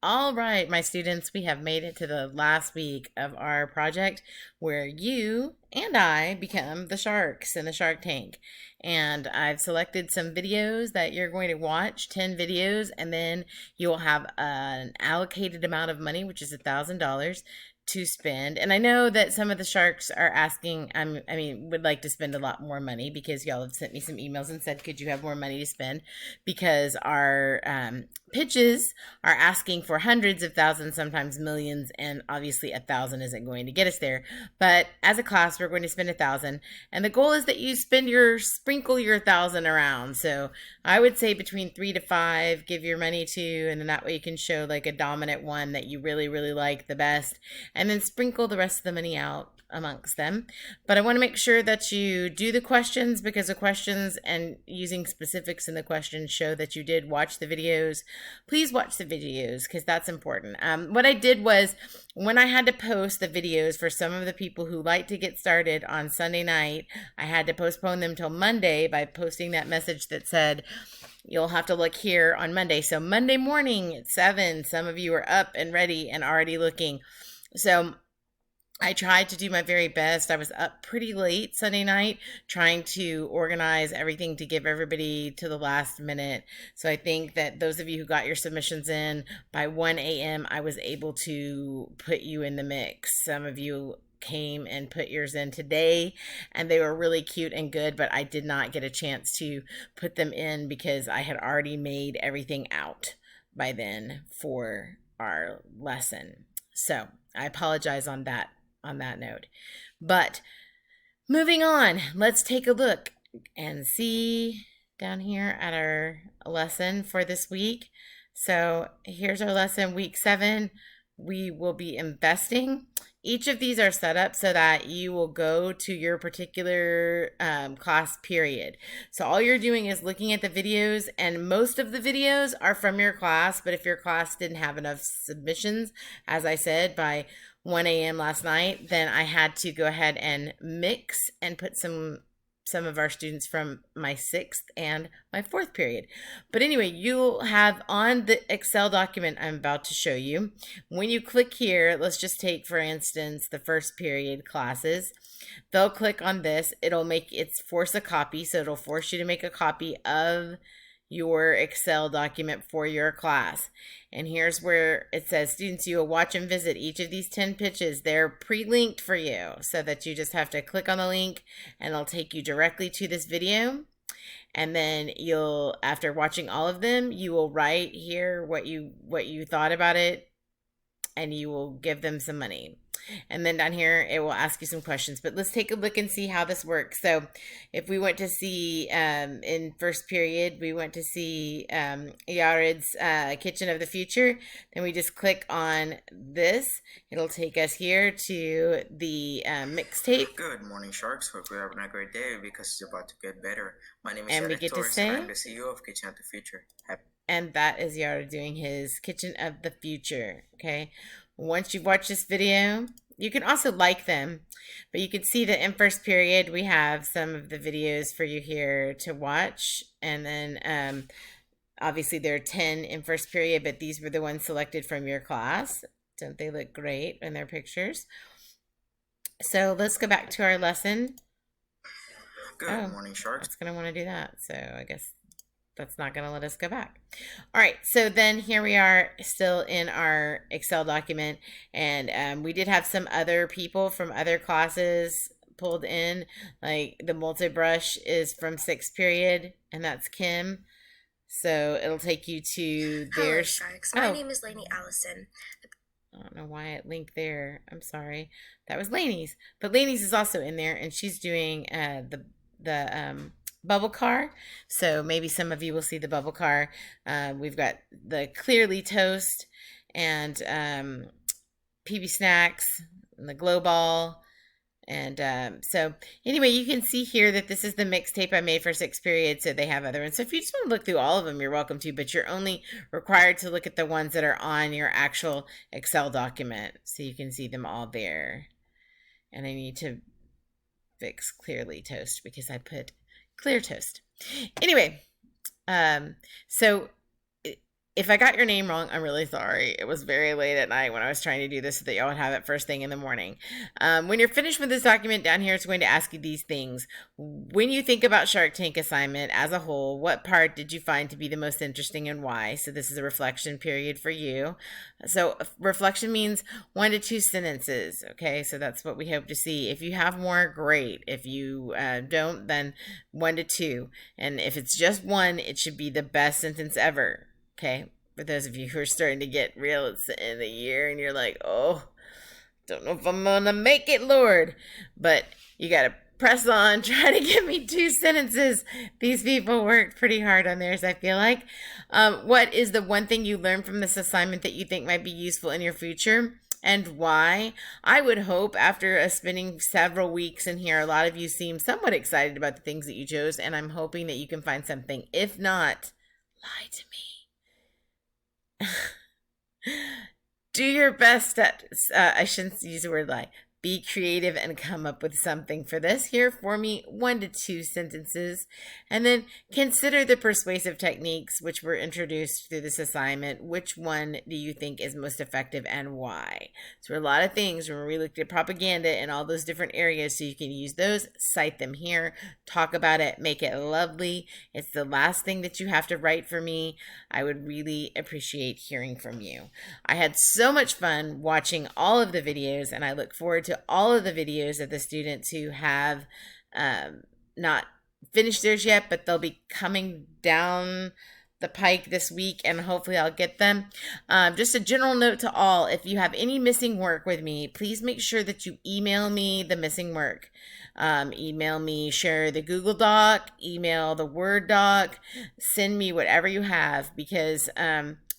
All right, my students, we have made it to the last week of our project where you and I become the sharks in the Shark Tank. And I've selected some videos that you're going to watch, 10 videos, and then you'll have an allocated amount of money, which is $1,000 to spend. And I know that some of the sharks are asking, would like to spend a lot more money because y'all have sent me some emails and said, could you have more money to spend? Because our pitches are asking for hundreds of thousands, sometimes millions, and obviously 1,000 isn't going to get us there. But as a class, we're going to spend 1,000, and the goal is that you sprinkle your 1,000 around. So I would say between 3 to 5, give your money to, and then that way you can show like a dominant one that you really, really like the best, and then sprinkle the rest of the money out amongst them. But I want to make sure that you do the questions, because the questions and using specifics in the questions show that you did watch the videos. Please watch the videos because that's important. What I did was, when I had to post the videos for some of the people who like to get started on Sunday night, I had to postpone them till Monday by posting that message that said, you'll have to look here on Monday. So Monday morning at 7, some of you are up and ready and already looking. So I tried to do my very best. I was up pretty late Sunday night trying to organize everything to give everybody to the last minute. So I think that those of you who got your submissions in by 1 a.m., I was able to put you in the mix. Some of you came and put yours in today, and they were really cute and good, but I did not get a chance to put them in because I had already made everything out by then for our lesson. So I apologize on that note. But moving on, let's take a look and see down here at our lesson for this week. So here's our lesson, week 7. We will be investing. Each of these are set up so that you will go to your particular class period. So all you're doing is looking at the videos, and most of the videos are from your class, but if your class didn't have enough submissions, as I said, by 1 a.m. last night, then I had to go ahead and mix and put some of our students from my 6th and my 4th period. But anyway, you'll have on the Excel document I'm about to show you, when you click here, let's just take, for instance, the 1st period classes. They'll click on this. It'll force a copy. So it'll force you to make a copy of your Excel document for your class. And here's where it says, students, you will watch and visit each of these 10 pitches. They're pre-linked for you so that you just have to click on the link and it'll take you directly to this video. And then after watching all of them, you will write here what you thought about it, and you will give them some money. And then down here, it will ask you some questions. But let's take a look and see how this works. So if we went to see, in 1st period, we went to see Yared's Kitchen of the Future, then we just click on this. It'll take us here to the mixtape. Good morning, Sharks. Hope you're having a great day because it's about to get better. My name is And we Eric get to Torres, and I'm say, the CEO of Kitchen of the Future. and that is Yared doing his Kitchen of the Future. Okay. Once you've watched this video, you can also like them, but you can see that in 1st period, we have some of the videos for you here to watch. And then obviously there are 10 in 1st period, but these were the ones selected from your class. Don't they look great in their pictures? So let's go back to our lesson. Good morning, Sharks. It's going to want to do that. So I guess that's not going to let us go back. All right, so then here we are still in our Excel document, and we did have some other people from other classes pulled in, like the multi-brush is from 6th period, and that's Kim. So it'll take you to Hello, their... Sharks. My name is Lainey Allison. I don't know why it linked there. I'm sorry. That was Lainey's. But Lainey's is also in there, and she's doing the bubble car. So maybe some of you will see the bubble car. We've got the Clearly Toast and PB Snacks and the Glow Ball. And so anyway, you can see here that this is the mixtape I made for 6th period. So they have other ones. So if you just want to look through all of them, you're welcome to, but you're only required to look at the ones that are on your actual Excel document. So you can see them all there. And I need to fix Clearly Toast because I put Clear Toast. Anyway, so if I got your name wrong, I'm really sorry. It was very late at night when I was trying to do this so that y'all would have it first thing in the morning. When you're finished with this document down here, it's going to ask you these things. When you think about Shark Tank assignment as a whole, what part did you find to be the most interesting and why? So this is a reflection period for you. So reflection means 1 to 2 sentences. Okay, so that's what we hope to see. If you have more, great. If you don't, then 1 to 2. And if it's just 1, it should be the best sentence ever. Okay, for those of you who are starting to get real, it's the end of the year and you're like, oh, don't know if I'm gonna make it, Lord. But you gotta press on, try to give me 2 sentences. These people worked pretty hard on theirs, I feel like. What is the one thing you learned from this assignment that you think might be useful in your future? And why? I would hope after spending several weeks in here, a lot of you seem somewhat excited about the things that you chose, and I'm hoping that you can find something. If not, lie to me. Do your best at, I shouldn't use the word lie. Be creative and come up with something for this. Here for me, 1 to 2 sentences. And then consider the persuasive techniques which were introduced through this assignment. Which one do you think is most effective and why? So a lot of things when we looked at propaganda and all those different areas, so you can use those, cite them here, talk about it, make it lovely. It's the last thing that you have to write for me. I would really appreciate hearing from you. I had so much fun watching all of the videos, and I look forward to all of the videos of the students who have not finished theirs yet, but they'll be coming down the pike this week, and hopefully I'll get them. Just a general note to all, if you have any missing work with me, please make sure that you email me the missing work. Email me, share the Google Doc, email the Word doc, send me whatever you have, because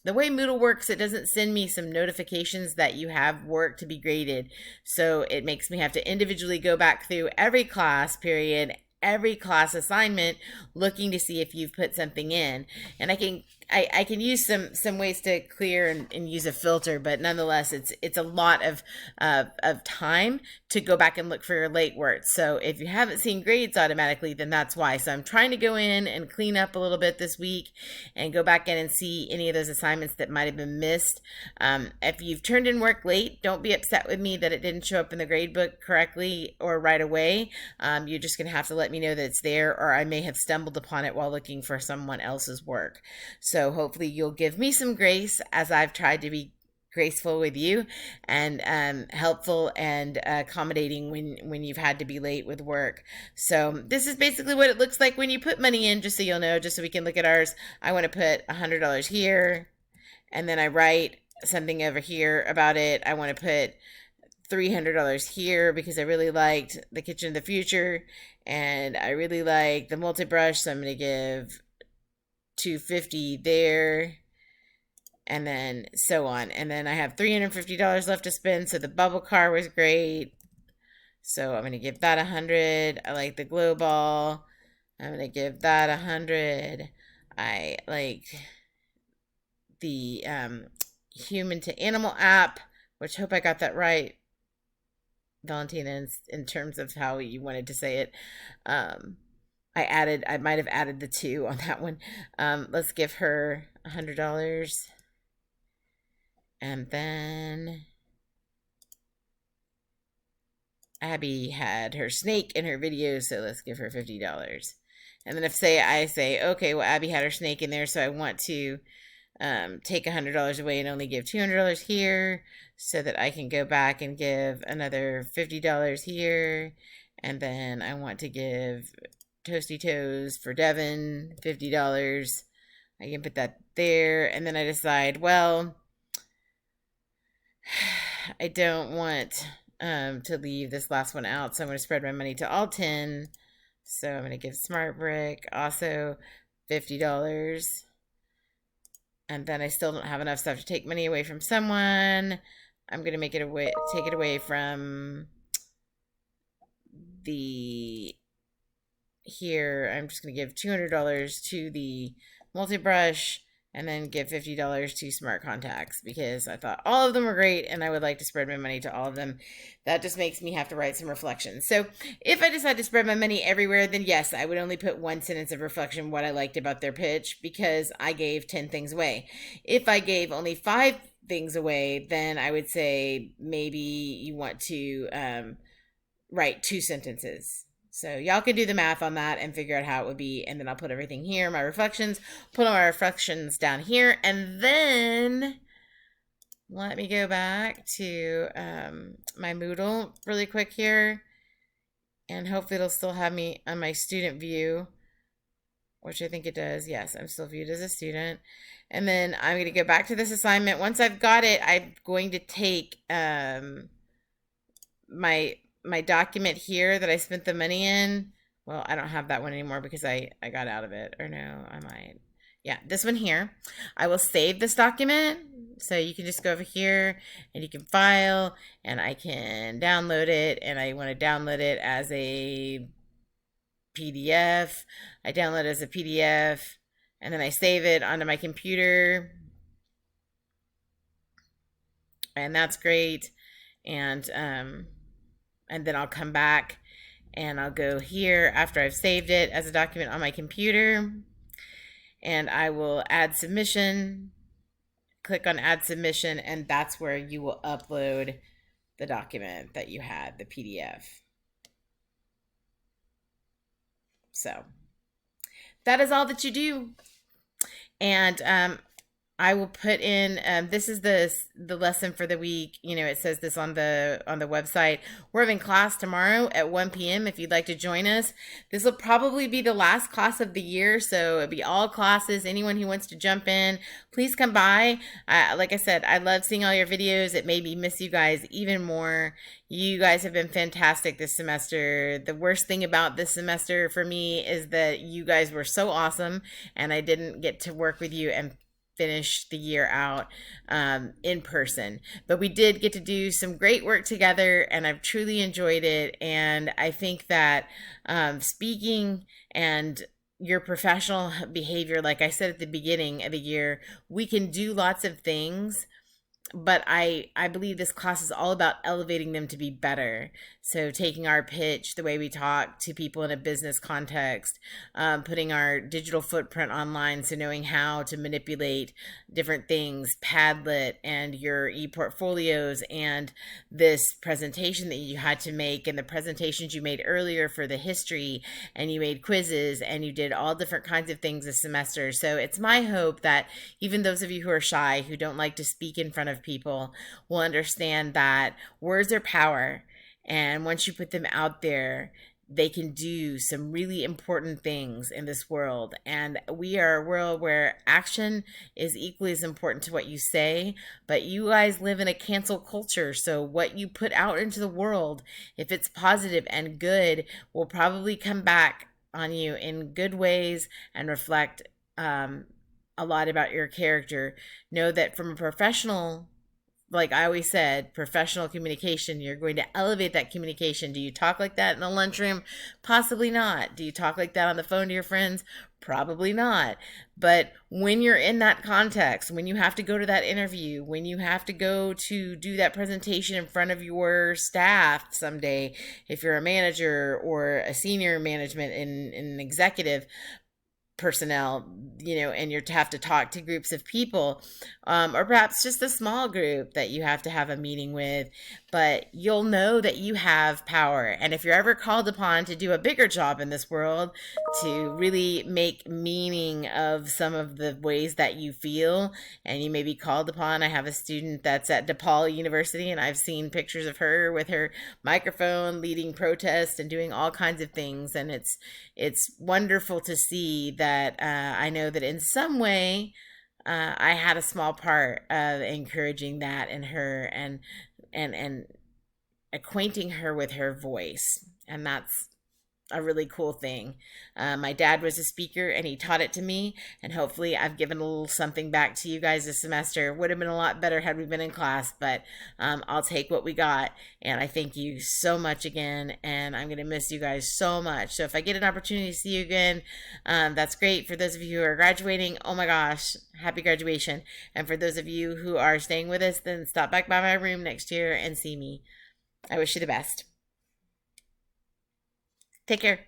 the way Moodle works, it doesn't send me some notifications that you have work to be graded. So it makes me have to individually go back through every class period, every class assignment, looking to see if you've put something in. And I can use some ways to clear and use a filter, but nonetheless, it's a lot of time to go back and look for your late work. So if you haven't seen grades automatically, then that's why. So I'm trying to go in and clean up a little bit this week and go back in and see any of those assignments that might have been missed. If you've turned in work late, don't be upset with me that it didn't show up in the grade book correctly or right away. You're just going to have to let me know that it's there, or I may have stumbled upon it while looking for someone else's work. So hopefully you'll give me some grace as I've tried to be graceful with you and helpful and accommodating when you've had to be late with work. So this is basically what it looks like when you put money in, just so you'll know, just so we can look at ours. I want to put $100 here, and then I write something over here about it. I want to put $300 here because I really liked the Kitchen of the Future and I really like the multi-brush, so I'm going to give $250 there, and then so on. And then I have $350 left to spend, so the bubble car was great, so I'm going to give that 100. I like the glow ball. I'm going to give that 100. I like the human to animal app, which I hope I got that right, Valentina, in terms of how you wanted to say it. I might have added the 2 on that one. Let's give her $100. And then Abby had her snake in her video, so let's give her $50. And then I say, okay, well, Abby had her snake in there, so I want to take $100 away and only give $200 here, so that I can go back and give another $50 here. And then I want to give Toasty Toes for Devin $50. I can put that there, and then I decide, well, I don't want to leave this last one out, so I'm going to spread my money to all 10. So I'm going to give Smart Brick also $50. And then I still don't have enough stuff to take money away from someone. I'm going to take it away from here. I'm just going to give $200 to the multi-brush, and then give $50 to Smart Contacts because I thought all of them were great and I would like to spread my money to all of them. That just makes me have to write some reflections. So if I decide to spread my money everywhere, then yes, I would only put one sentence of reflection what I liked about their pitch because I gave 10 things away. If I gave only 5 things away, then I would say maybe you want to write 2 sentences. So y'all can do the math on that and figure out how it would be. And then I'll put everything here, my reflections, put all my reflections down here. And then let me go back to my Moodle really quick here. And hopefully it'll still have me on my student view, which I think it does. Yes, I'm still viewed as a student. And then I'm going to go back to this assignment. Once I've got it, I'm going to take my document here that I spent the money in. Well, I don't have that one anymore because I got out of it. Or no, I might. Yeah, this one here. I will save this document. So you can just go over here and you can file and I can download it. And I want to download it as a PDF. I download it as a PDF and then I save it onto my computer. And that's great. And then I'll come back and I'll go here after I've saved it as a document on my computer and I will add submission, click on add submission, and that's where you will upload the document that you had, the PDF. So that is all that you do. And I will put in, this is the lesson for the week. You know, it says this on the website. We're having class tomorrow at 1 p.m. if you'd like to join us. This will probably be the last class of the year, so it'll be all classes. Anyone who wants to jump in, please come by. Like I said, I love seeing all your videos. It made me miss you guys even more. You guys have been fantastic this semester. The worst thing about this semester for me is that you guys were so awesome, and I didn't get to work with you and finish the year out in person, but we did get to do some great work together and I've truly enjoyed it. And I think that speaking and your professional behavior, like I said at the beginning of the year, we can do lots of things, but I believe this class is all about elevating them to be better. So taking our pitch, the way we talk to people in a business context, putting our digital footprint online, so knowing how to manipulate different things, Padlet and your e-portfolios and this presentation that you had to make and the presentations you made earlier for the history, and you made quizzes and you did all different kinds of things this semester. So it's my hope that even those of you who are shy, who don't like to speak in front of people, will understand that words are power. And once you put them out there, they can do some really important things in this world. And we are a world where action is equally as important to what you say, but you guys live in a cancel culture. So what you put out into the world, if it's positive and good, will probably come back on you in good ways and reflect a lot about your character. Know that from a professional, like I always said, professional communication, you're going to elevate that communication. Do you talk like that in the lunchroom? Possibly not. Do you talk like that on the phone to your friends? Probably not. But when you're in that context, when you have to go to that interview, when you have to go to do that presentation in front of your staff someday, if you're a manager or a senior management in an executive personnel, you know, and you have to talk to groups of people, or perhaps just a small group that you have to have a meeting with, but you'll know that you have power. And if you're ever called upon to do a bigger job in this world, to really make meaning of some of the ways that you feel, and you may be called upon. I have a student that's at DePaul University, and I've seen pictures of her with her microphone leading protests and doing all kinds of things, and it's wonderful to see that I know that in some way I had a small part of encouraging that in her and acquainting her with her voice. And a really cool thing. My dad was a speaker and he taught it to me, and hopefully I've given a little something back to you guys this semester. Would have been a lot better had we been in class, but I'll take what we got. And I thank you so much again, and I'm going to miss you guys so much. So if I get an opportunity to see you again, that's great. For those of you who are graduating, oh my gosh, happy graduation. And for those of you who are staying with us, then stop back by my room next year and see me. I wish you the best. Take care.